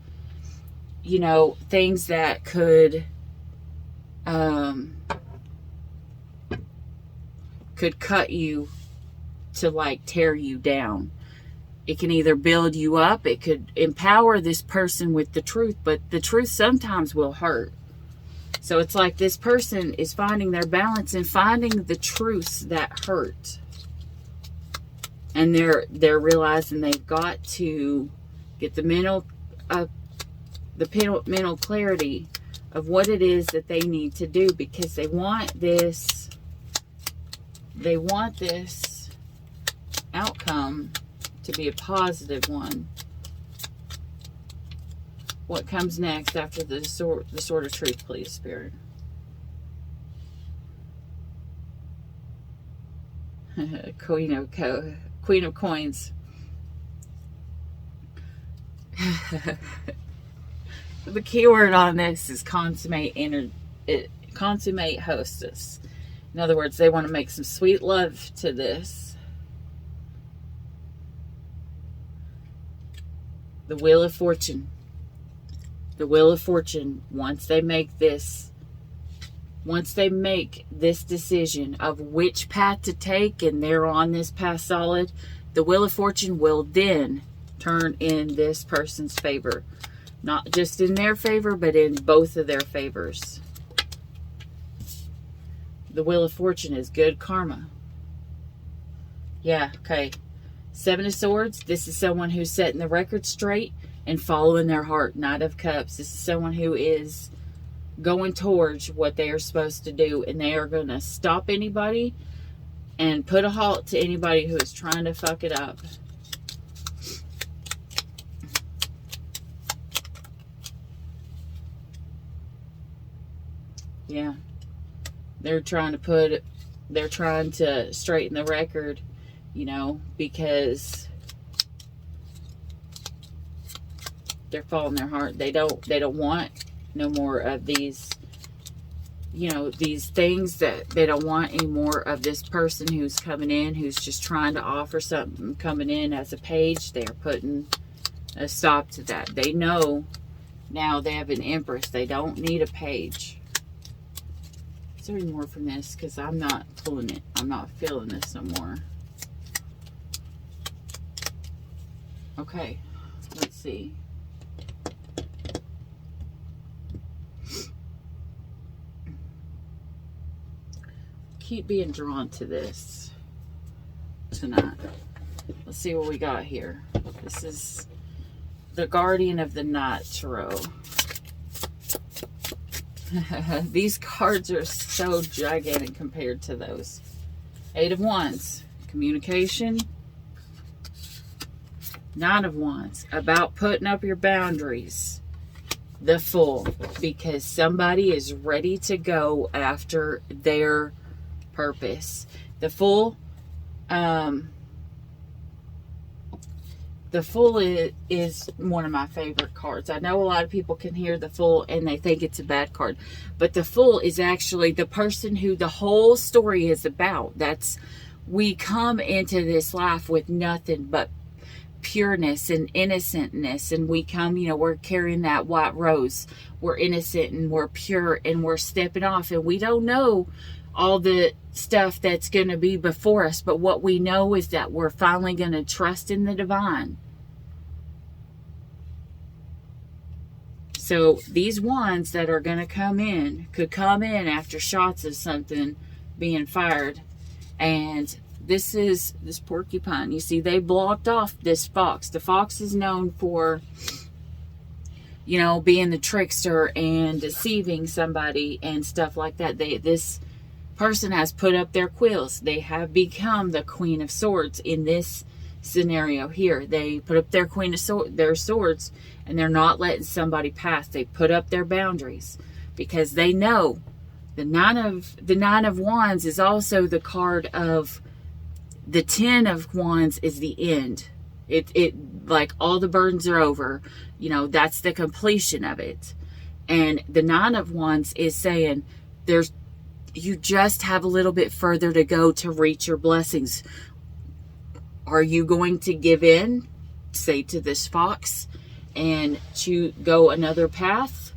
you know, things that could cut you to, like, tear you down. It can either build you up, it could empower this person with the truth, but the truth sometimes will hurt. So it's like this person is finding their balance and finding the truths that hurt. And they're realizing they've got to get the mental clarity of what it is that they need to do, because they want this outcome to be a positive one. What comes next after the sword of truth, please, Spirit? Queen of Coins. The key word on this is consummate hostess. In other words, they want to make some sweet love to this. The Wheel of Fortune. The Wheel of Fortune, once they make this decision of which path to take, and they're on this path solid, the Wheel of Fortune will then turn in this person's favor. Not just in their favor, but in both of their favors. The Wheel of Fortune is good karma. Yeah, okay. Seven of Swords, this is someone who's setting the record straight and following their heart. Knight of Cups, this is someone who is going towards what they are supposed to do, and they are going to stop anybody and put a halt to anybody who is trying to fuck it up. Yeah. They're trying to straighten the record, you know, because they're following their heart. They don't want no more of these, you know, these things, that they don't want any more of this person who's coming in, who's just trying to offer something, coming in as a page. They're putting a stop to that. They know now they have an Empress. They don't need a page. Is there any more from this? Because I'm not pulling it. I'm not feeling this no more. Okay, let's see. Keep being drawn to this tonight. Let's see what we got here. This is the Guardian of the Night Tarot. These cards are so gigantic compared to those. Eight of Wands, communication. Nine of Wands, about putting up your boundaries. The Fool, because somebody is ready to go after their purpose. The Fool, the Fool is one of my favorite cards. I know a lot of people can hear the Fool and they think it's a bad card. But the Fool is actually the person who the whole story is about. We come into this life with nothing but pureness and innocentness. And we come, you know, we're carrying that white rose. We're innocent and we're pure and we're stepping off. And we don't know all the stuff that's going to be before us, but what we know is that we're finally going to trust in the divine. So these wands that are going to come in could come in after shots of something being fired. And this is this porcupine. You see, they blocked off this fox. The fox is known for, you know, being the trickster and deceiving somebody and stuff like that. This person has put up their quills. They have become the Queen of Swords in this scenario here. They put up their their swords, and they're not letting somebody pass. They put up their boundaries because they know The Nine of Wands is also the card of the 10 of Wands is the end. It like all the burdens are over. You know, that's the completion of it. And the 9 of Wands is saying you just have a little bit further to go to reach your blessings. Are you going to give in, say to this fox, and to go another path?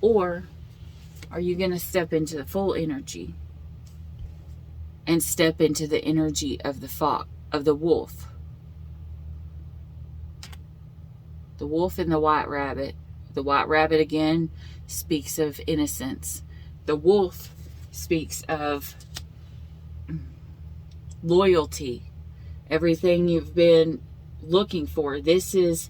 Or are you going to step into the full energy and step into the energy of the fox, of the wolf? The wolf and the white rabbit. The white rabbit again speaks of innocence. The wolf speaks of loyalty. Everything you've been looking for. This is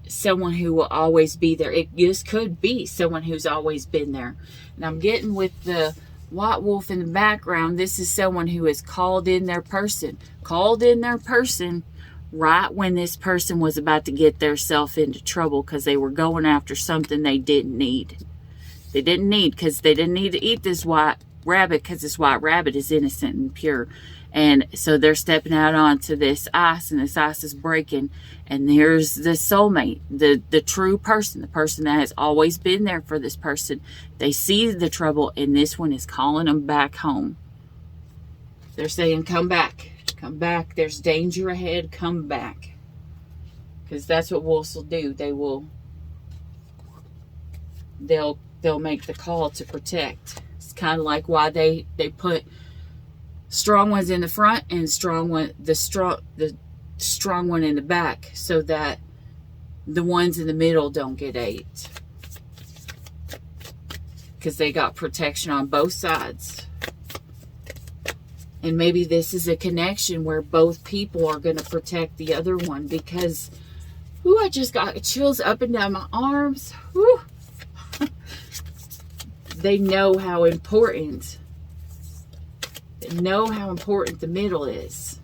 someone who will always be there. This could be someone who's always been there. And I'm getting with the white wolf in the background. This is someone who has called in their person. Called in their person right when this person was about to get theirself into trouble because they were going after something they didn't need. They didn't need, because they didn't need to eat this white rabbit, because this white rabbit is innocent and pure. And so they're stepping out onto this ice, and this ice is breaking. And there's the soulmate, the true person, the person that has always been there for this person. They see the trouble, and this one is calling them back home. They're saying, come back. Come back. There's danger ahead. Come back. Because that's what wolves will do. They'll make the call to protect. It's kind of like why they put strong ones in the front and the strong one in the back, so that the ones in the middle don't get ate, because they got protection on both sides. And maybe this is a connection where both people are going to protect the other one, because I just got chills up and down my arms. Whew. They know how important the middle is.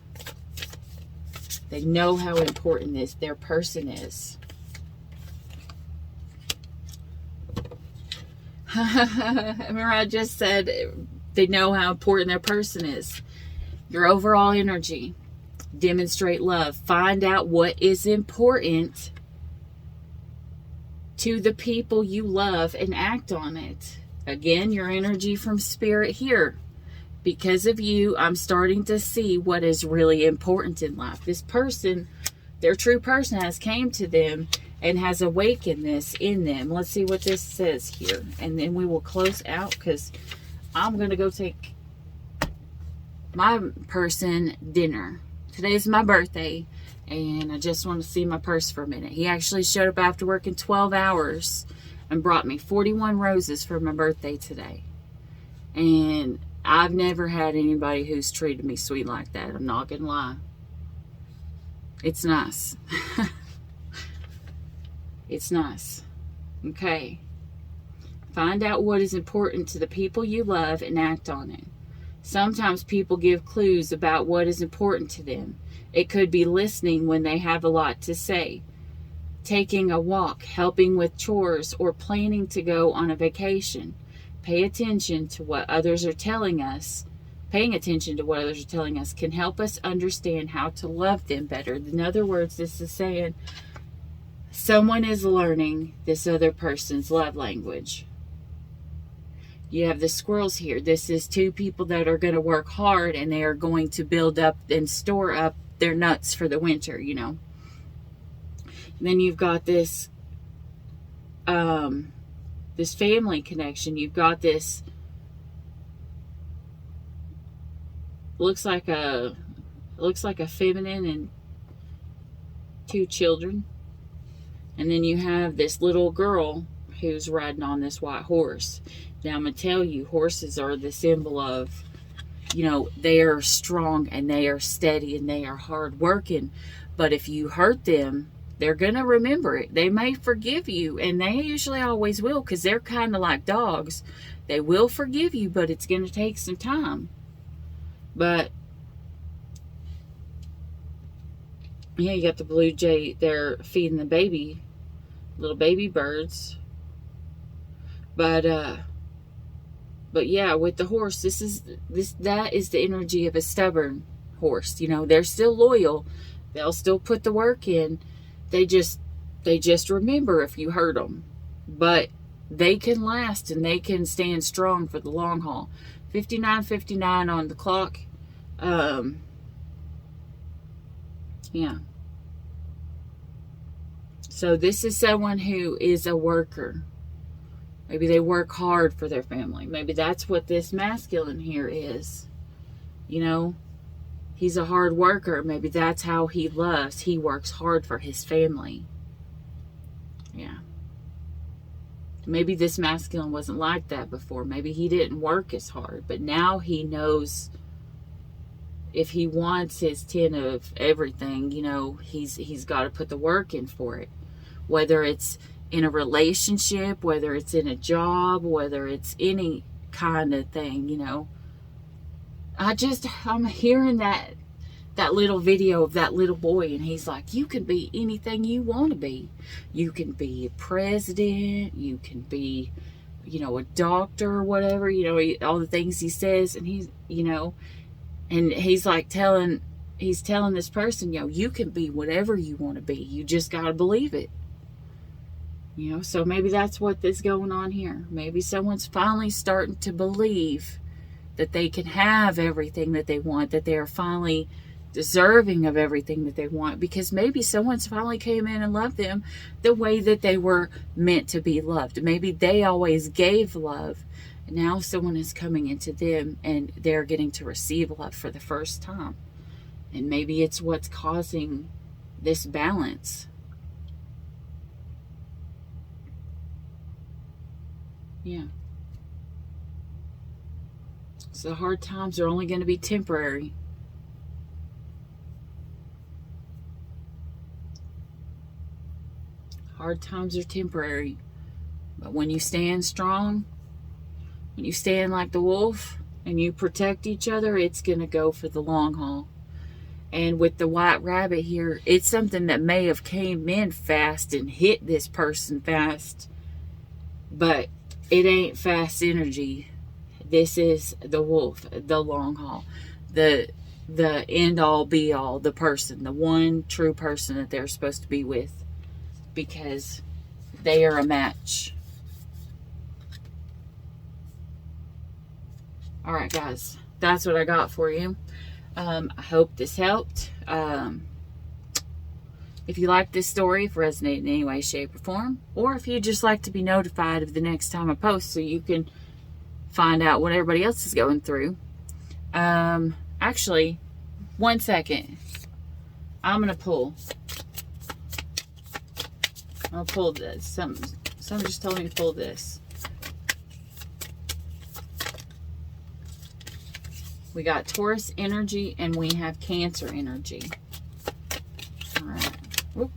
They know how important their person is. Remember I just said they know how important their person is. Your overall energy. Demonstrate love. Find out what is important to the people you love and act on it. Again, your energy from spirit here. Because of you, I'm starting to see what is really important in life. This person, their true person, has came to them and has awakened this in them. Let's see what this says here. And then we will close out, because I'm going to go take my person dinner. Today's my birthday, and I just want to see my purse for a minute. He actually showed up after working 12 hours and brought me 41 roses for my birthday today. And I've never had anybody who's treated me sweet like that. I'm not gonna lie. It's nice. It's nice. Okay. Find out what is important to the people you love and act on it. Sometimes people give clues about what is important to them. It could be listening when they have a lot to say, taking a walk, helping with chores, or planning to go on a vacation. Pay attention to what others are telling us. Paying attention to what others are telling us can help us understand how to love them better. In other words, this is saying someone is learning this other person's love language. You have the squirrels here. This is two people that are going to work hard, and they are going to build up and store up their nuts for the winter, you know. And then you've got this this family connection. You've got this looks like a feminine and two children. And then you have this little girl who's riding on this white horse. Now I'm going to tell you, horses are the symbol of, you know, they are strong and they are steady and they are hard working. But if you hurt them, they're going to remember it. They may forgive you, and they usually always will, because they're kind of like dogs. They will forgive you, but it's going to take some time. But yeah, you got the blue jay. They're feeding the little baby birds. But But yeah, with the horse, that is the energy of a stubborn horse. You know, they're still loyal. They'll still put the work in. They just remember if you hurt them. But they can last and they can stand strong for the long haul. 59:59 on the clock. Yeah. So this is someone who is a worker. Maybe they work hard for their family. Maybe that's what this masculine here is. You know, he's a hard worker. Maybe that's how he loves. He works hard for his family. Yeah. Maybe this masculine wasn't like that before. Maybe he didn't work as hard. But now he knows if he wants his 10 of everything, you know, he's got to put the work in for it. Whether it's in a relationship, whether it's in a job, whether it's any kind of thing, you know. I'm hearing that little video of that little boy, and he's like, you can be anything you want to be. You can be a president, you can be, you know, a doctor or whatever, you know, all the things he says, and he's, you know, and he's like he's telling this person, you know, you can be whatever you want to be. You just got to believe it. You know, so maybe that's what is going on here. Maybe someone's finally starting to believe that they can have everything that they want, that they are finally deserving of everything that they want, because maybe someone's finally came in and loved them the way that they were meant to be loved. Maybe they always gave love, and now someone is coming into them and they're getting to receive love for the first time. And maybe it's what's causing this balance. Yeah. So the hard times are only going to be temporary. Hard times are temporary. But when you stand strong, when you stand like the wolf and you protect each other, it's going to go for the long haul. And with the white rabbit here, it's something that may have came in fast and hit this person fast. But it ain't fast energy. This is the wolf, the long haul, the end all be all, the person, the one true person that they're supposed to be with, because they are a match. All right, guys, that's what I got for you. I hope this helped. If you like this story, if it resonated in any way, shape, or form, or if you'd just like to be notified of the next time I post so you can find out what everybody else is going through. Actually, 1 second. I'm going to pull. I'll pull this. Someone just told me to pull this. We got Taurus energy and we have Cancer energy. All right. Whoop.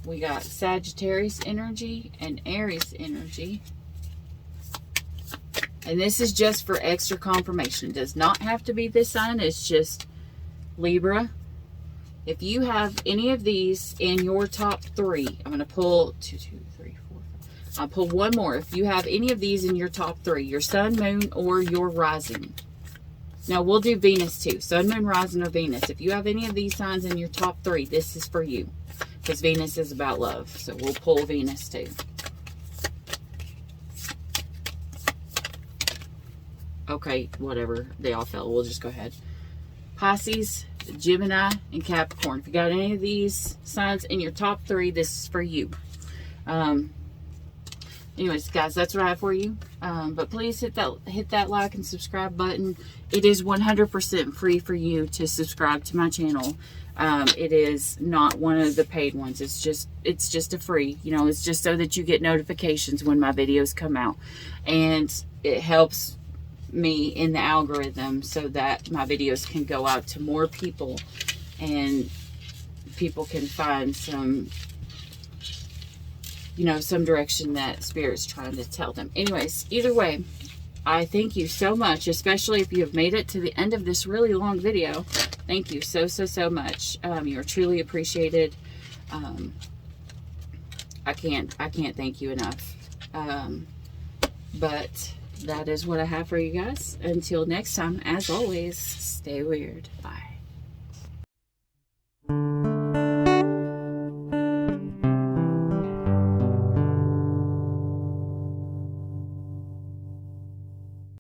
We got Sagittarius energy and Aries energy. And this is just for extra confirmation. It does not have to be this sign. It's just Libra. If you have any of these in your top 3, I'm going to pull 2, 3, 4, 5. I'll pull one more. If you have any of these in your top 3, your sun, moon, or your rising. Now, we'll do Venus too. Sun, moon, rising, or Venus. If you have any of these signs in your top 3, this is for you. Because Venus is about love. So we'll pull Venus too. Okay, whatever. They all fell. We'll just go ahead. Pisces, Gemini, and Capricorn. If you got any of these signs in your top 3, this is for you. Anyways, guys, that's what I have for you. But please hit that like and subscribe button. It is 100% free for you to subscribe to my channel. It is not one of the paid ones. It's just a free. You know, it's just so that you get notifications when my videos come out, and it helps me in the algorithm so that my videos can go out to more people and people can find some, you know, some direction that Spirit's trying to tell them. Anyways, either way, I thank you so much, especially if you have made it to the end of this really long video. Thank you so much. You're truly appreciated. I can't thank you enough. But that is what I have for you guys. Until next time, as always, stay weird. Bye.